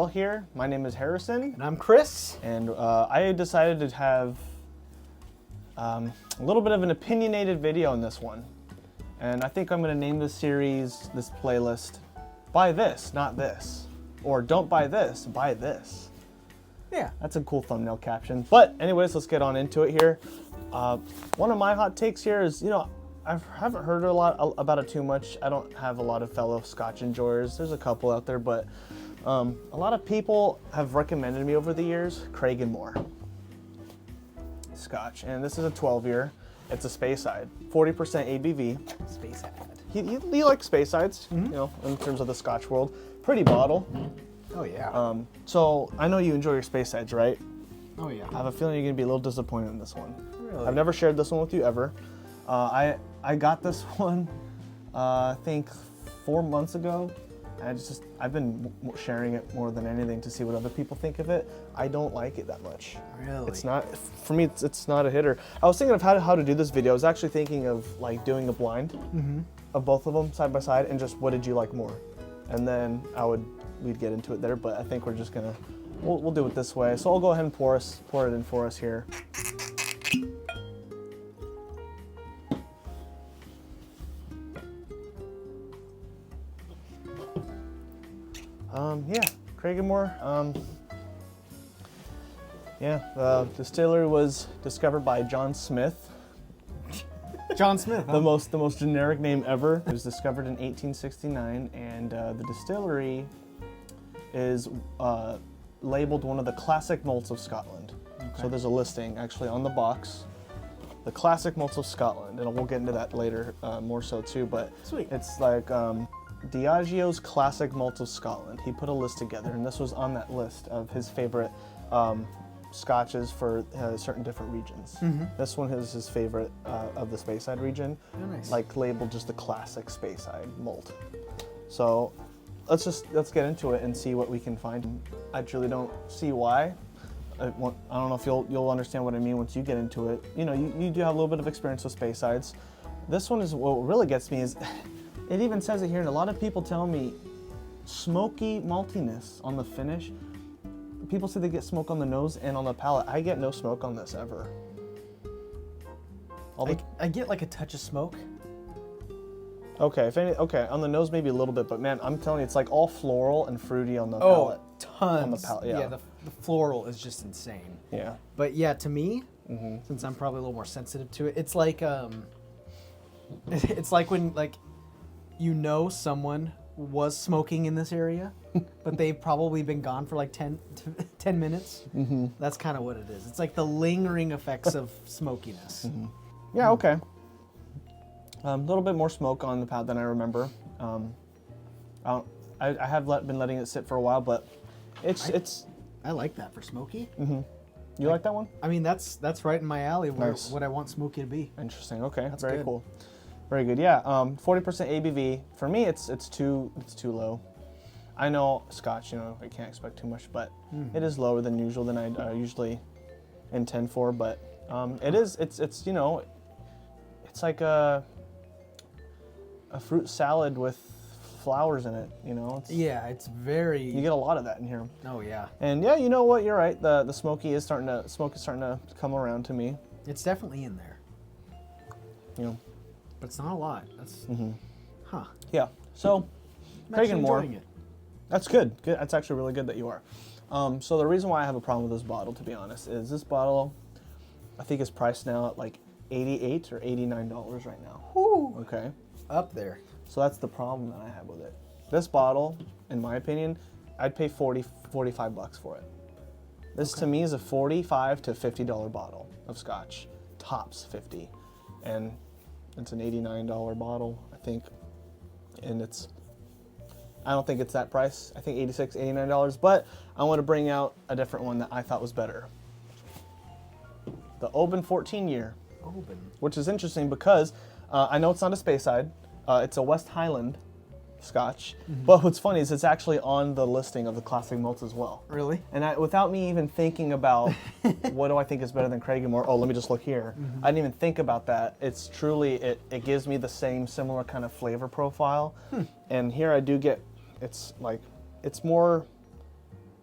Mel here. My name is Harrison. And I'm Chris. And I decided to have a little bit of an opinionated video on this one. And I think I'm going to name this series, this playlist, Buy This, Not This. Or Don't Buy This, Buy This. Yeah. That's a cool thumbnail caption. But anyways, let's get on into it here. One of my hot takes here is, I haven't heard a lot about it too much. I don't have a lot of fellow Scotch enjoyers. There's a couple out there, but a lot of people have recommended me over the years Cragganmore Scotch, and this is a 12-year. It's a Speyside, 40% ABV. Speyside. He likes Speysides, in terms of the Scotch world. Pretty bottle. Oh yeah. So I know you enjoy your Speysides, right? Oh yeah. I have a feeling you're gonna be a little disappointed in this one. Really? I've never shared this one with you ever. I got this one, I think 4 months ago. I've been sharing it more than anything to see what other people think of it. I don't like it that much. Really? It's not, for me, it's not a hitter. I was thinking of how to do this video. I was actually thinking of like doing a blind of both of them side by side and just what did you like more? And then we'd get into it there, but I think we're just gonna, we'll do it this way. So I'll go ahead and pour it in for us here. Yeah, Cragganmore. The distillery was discovered by John Smith. John Smith. Huh? The most generic name ever. It was discovered in 1869, and the distillery is labeled one of the classic malts of Scotland. Okay. So there's a listing actually on the box, the classic malts of Scotland, and we'll get into that later more so too. But sweet. It's like Diageo's Classic Malts of Scotland. He put a list together, and this was on that list of his favorite scotches for certain different regions. This one is his favorite of the Speyside region. Oh, nice. Like labeled just the classic Speyside malt. So let's get into it and see what we can find. I truly don't see why. I don't know if you'll understand what I mean once you get into it. You do have a little bit of experience with Speysides. This one is what really gets me is. It even says it here, and a lot of people tell me smoky maltiness on the finish. People say they get smoke on the nose and on the palate. I get no smoke on this ever. I get like a touch of smoke. Okay, on the nose maybe a little bit, but man, I'm telling you, it's like all floral and fruity on the palate. Oh, tons. On the palate, yeah. The floral is just insane. Yeah. But yeah, to me, since I'm probably a little more sensitive to it, it's like when someone was smoking in this area, but they've probably been gone for like 10 minutes. That's kind of what it is. It's like the lingering effects of smokiness. Yeah, okay. A little bit more smoke on the palate than I remember. I have been letting it sit for a while, but I like that for smoky. You like that one? I mean, that's right in my alley where Nice. what I want smoky to be. Interesting. Okay, That's very good. cool. Very good. Yeah, 40% ABV. For me, it's too low. I know Scotch, I can't expect too much, but it is lower than usual than I usually intend for. But it's like a fruit salad with flowers in it. It's very. You get a lot of that in here. Oh yeah. And yeah, you know what? You're right. The smoke is starting to come around to me. It's definitely in there. But it's not a lot. That's. Huh. Yeah. So, I'm actually Cragganmore. enjoying it. That's good. Good. That's actually really good that you are. So the reason why I have a problem with this bottle, to be honest, is this bottle, I think is priced now at like $88 or $89 right now. Woo. Okay. Up there. So that's the problem that I have with it. This bottle, in my opinion, I'd pay $45 for it. This to me is a $45 to $50 bottle of Scotch, tops 50, and it's an $89 bottle, I think, and I don't think it's that price. I think $86, $89, but I want to bring out a different one that I thought was better. The Oban 14-year. Oban. Which is interesting because I know it's not a Speyside. It's a West Highland Scotch. But what's funny is it's actually on the listing of the classic malts as well. Really? And without me even thinking about what do I think is better than Cragganmore, let me just look here. I didn't even think about that. It's truly, it gives me the same similar kind of flavor profile. And here I do get, it's more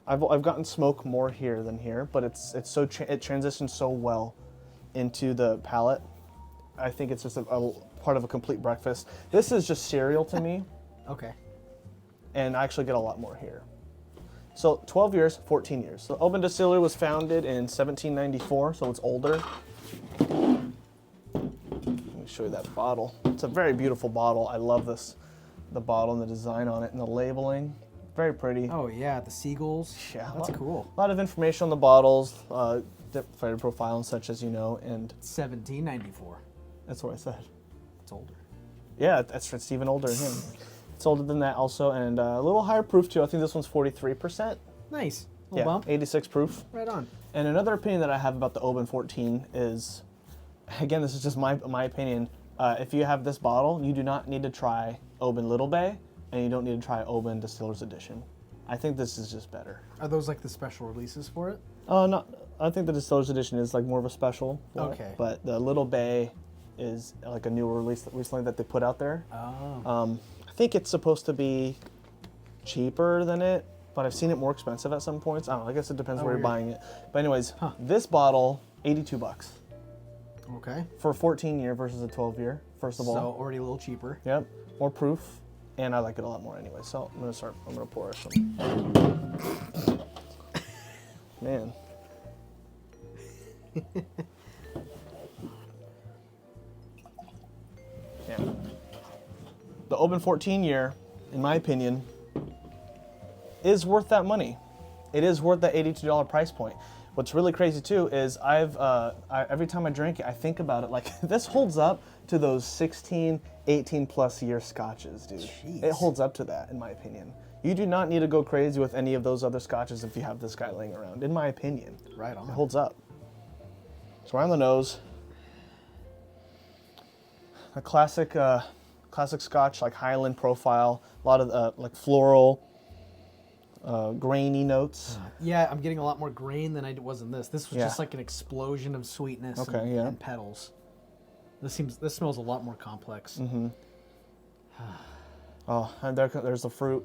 I've gotten smoke more here than here, but it transitions so well into the palate. I think it's just a part of a complete breakfast. This is just cereal to me, Okay. and I actually get a lot more here. So 12 years, 14 years. So Oban Distillery was founded in 1794, so it's older. Let me show you that bottle. It's a very beautiful bottle. I love this, the bottle and the design on it and the labeling. Very pretty. Oh yeah, the seagulls. Yeah, That's cool. A lot of information on the bottles, flavor profile and such, as you know, and 1794. that's what I said. It's older. Yeah, it's even older than him. It's older than that also, and a little higher proof too. I think this one's 43%. Nice. Yeah, Little bump. 86 proof. Right on. And another opinion that I have about the Oban 14 is, again, this is just my opinion. If you have this bottle, you do not need to try Oban Little Bay, and you don't need to try Oban Distiller's Edition. I think this is just better. Are those like the special releases for it? No, I think the Distiller's Edition is like more of a special. Okay. But the Little Bay is like a newer release recently that they put out there. Oh. I think it's supposed to be cheaper than it, but I've seen it more expensive at some points. I don't know. I guess it depends where you're weird. buying it. But anyways, this bottle, $82 Okay. for a 14-year versus a 12-year. First of all, So already a little cheaper. yep, more proof, and I like it a lot more anyway. So I'm gonna pour some. Man. Yeah. The Oban 14-year, in my opinion, is worth that money. It is worth that $82 price point. What's really crazy too is every time I drink it, I think about it like this holds up to those 16, 18 plus year scotches, dude. Jeez. It holds up to that, in my opinion. You do not need to go crazy with any of those other scotches if you have this guy laying around, in my opinion. Right on. It holds up. So around the nose, a classic Scotch, like Highland profile, a lot of like floral, grainy notes. Yeah, I'm getting a lot more grain than I was in this. This was Yeah. just like an explosion of sweetness Okay, yeah. and petals. This smells a lot more complex. Oh, and there's the fruit,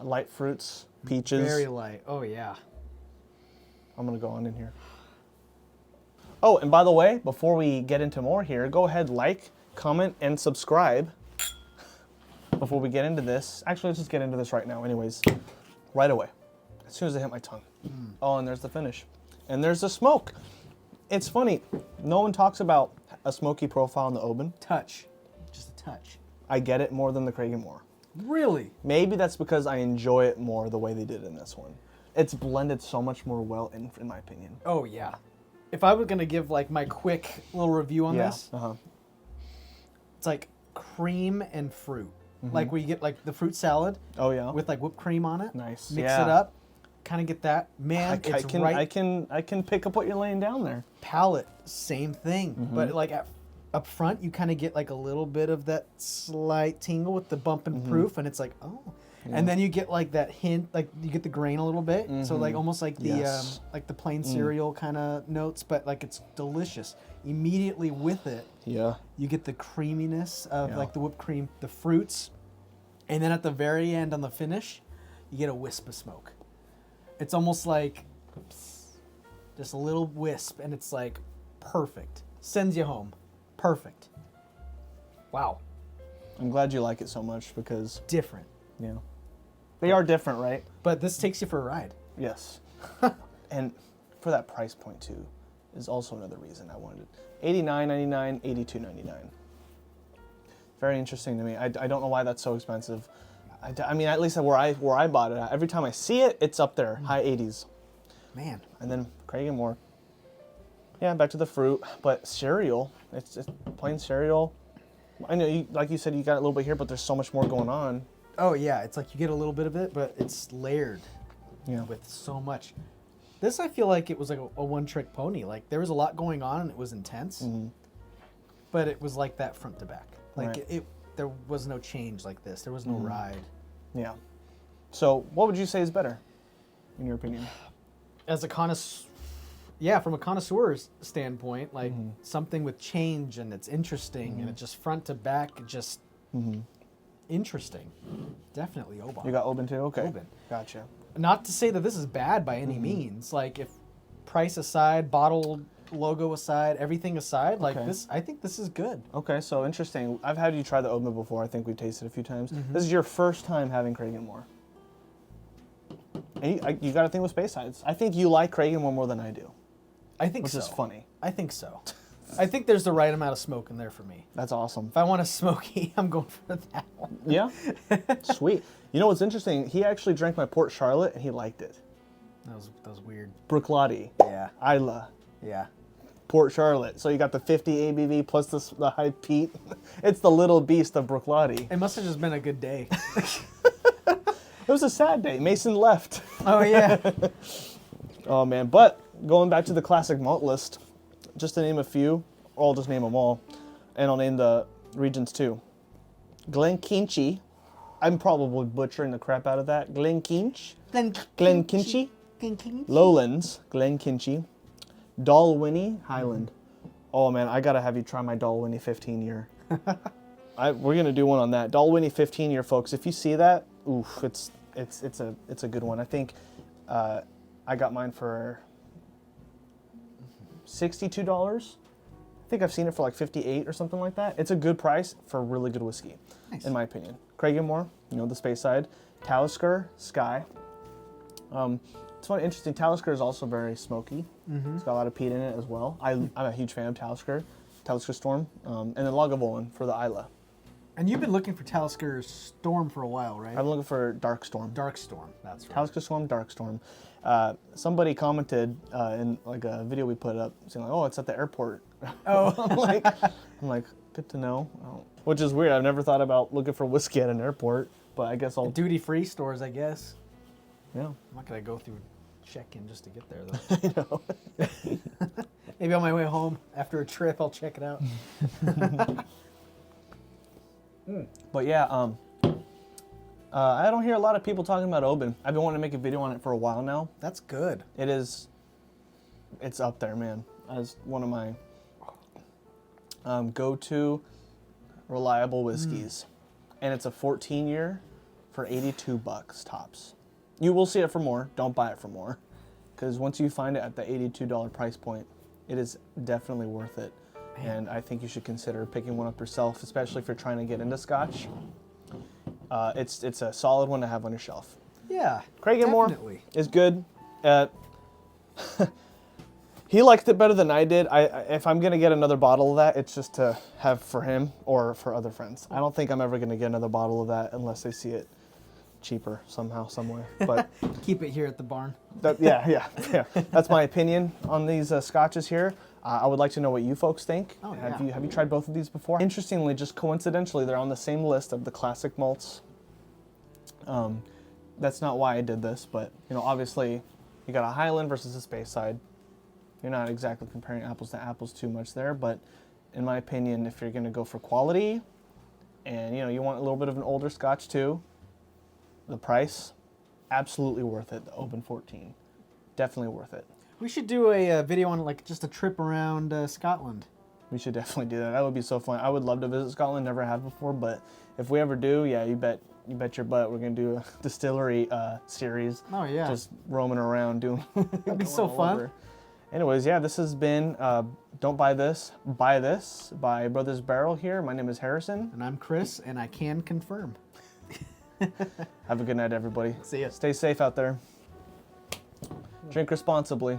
light fruits, peaches. Very light. Oh yeah. I'm gonna go on in here. Oh, and by the way, before we get into more here, go ahead, like, comment, and subscribe. Before we get into this, actually, let's just get into this right now. Anyways, right away, as soon as I hit my tongue. Oh, and there's the finish, and there's the smoke. It's funny, no one talks about a smoky profile in the Oban. Touch. Just a touch. I get it more than the Cragganmore. Really? Maybe that's because I enjoy it more the way they did in this one. It's blended so much more well, in my opinion. Oh yeah. If I were gonna give like my quick little review on this, it's like cream and fruit. Like where you get like the fruit salad Oh yeah. with like whipped cream on it. Nice. Mix Yeah. it up. Kind of get that. Man, I it's can right. I can pick up what you're laying down there. Palate, same thing. But like up front, you kind of get like a little bit of that slight tingle with the bump and proof, and it's like, oh. And then you get like that hint, like you get the grain a little bit, so like almost like the Yes. like the plain cereal kind of notes, but like it's delicious. Immediately with it, Yeah. you get the creaminess of Yeah. like the whipped cream, the fruits, and then at the very end on the finish, you get a wisp of smoke. It's almost like just a little wisp, and it's like perfect. Sends you home. Perfect. Wow. I'm glad you like it so much because, Different. yeah, they are different, right? But this takes you for a ride. Yes. And for that price point too, is also another reason I wanted it. $89.99, $82.99. Very interesting to me. I don't know why that's so expensive. I mean, at least where I bought it at, every time I see it, it's up there, high 80s. Man. And then Cragganmore. Yeah, back to the fruit, but cereal. It's just plain cereal. I know, like you said, you got a little bit here, but there's so much more going on. Oh yeah, it's like you get a little bit of it, but it's layered Yeah. with so much. This I feel like it was like a one-trick pony. Like there was a lot going on and it was intense, but it was like that front to back. Like Right. there was no change like this. There was no ride. Yeah. So, what would you say is better, in your opinion? As a connoisseur, yeah, from a connoisseur's standpoint, like something with change and it's interesting and it's just front to back, just interesting. Definitely Oban. You got Oban too? Okay. Oban. Gotcha. not to say that this is bad by any means. Like, if price aside, bottle logo aside, everything aside, like this, I think this is good. Okay, so interesting. I've had you try the Oban before. I think we've tasted it a few times. This is your first time having Cragganmore. And you got to think with space sides. I think you like Cragganmore more than I do. I think so. Which is funny. I think so. I think there's the right amount of smoke in there for me. That's awesome. If I want a smoky, I'm going for that one. Yeah? Sweet. You know what's interesting? He actually drank my Port Charlotte and he liked it. That was weird. Bruichladdich. Yeah. Isla. Yeah. Port Charlotte. So you got the 50 ABV plus the high peat. It's the little beast of Bruichladdich. It must have just been a good day. It was a sad day. Mason left. Oh, yeah. Oh, man. But going back to the classic malt list, just to name a few, or I'll just name them all, and I'll name the regions too. Glenkinchie. I'm probably butchering the crap out of that. Glenkinch. Glenkinchie. Lowlands. Glenkinchie. Dalwhinnie. Highland. Oh, man. I got to have you try my Dalwhinnie 15 year. We're going to do one on that. Dalwhinnie 15 year, folks. If you see that, oof, it's a good one. I think I got mine for $62. I think I've seen it for like $58 or something like that. It's a good price for really good whiskey, in my opinion. Cragganmore, you know, the space side. Talisker, Skye. It's funny, interesting. Talisker is also very smoky. It's got a lot of peat in it as well. I'm a huge fan of Talisker Storm, and then Lagavulin for the Isla. And you've been looking for Talisker Storm for a while, right? I'm looking for Dark Storm. Dark Storm, that's right. Talisker Storm, Dark Storm. Somebody commented in like a video we put up saying like, "Oh, it's at the airport." Oh, I'm like, good to know. Which is weird. I've never thought about looking for whiskey at an airport, but I guess I'll. Duty-free stores, I guess. Yeah. I'm not gonna go through check-in just to get there, though. I know. Maybe on my way home after a trip, I'll check it out. But yeah, I don't hear a lot of people talking about Oban. I've been wanting to make a video on it for a while now. That's good. It's up there, man. As one of my go-to reliable whiskeys. And it's a 14 year for $82 tops. You will see it for more. Don't buy it for more. Because once you find it at the $82 price point, it is definitely worth it. And I think you should consider picking one up yourself, especially if you're trying to get into Scotch. It's a solid one to have on your shelf. Yeah, Cragganmore definitely. is good. He liked it better than I did. If I'm gonna get another bottle of that, it's just to have for him or for other friends. I don't think I'm ever gonna get another bottle of that unless they see it cheaper somehow, somewhere. But keep it here at the barn. Yeah. That's my opinion on these scotches here. I would like to know what you folks think. Oh, Have yeah. you tried both of these before? Interestingly, just coincidentally, they're on the same list of the classic malts. That's not why I did this, but you know, obviously, you got a Highland versus a Space Side. You're not exactly comparing apples to apples too much there, but in my opinion, if you're going to go for quality, and you know, you want a little bit of an older Scotch too, the price, absolutely worth it. The Oban 14, definitely worth it. We should do a video on like just a trip around Scotland. We should definitely do that. That would be so fun. I would love to visit Scotland. Never have before, but if we ever do, yeah, you bet your butt we're gonna do a distillery series. Oh yeah, just roaming around doing. That'd be so fun. Over. Anyways, yeah, this has been Don't Buy This, Buy This by Brothers Barrel here. My name is Harrison. And I'm Chris, and I can confirm. Have a good night, everybody. See ya. Stay safe out there. Drink responsibly.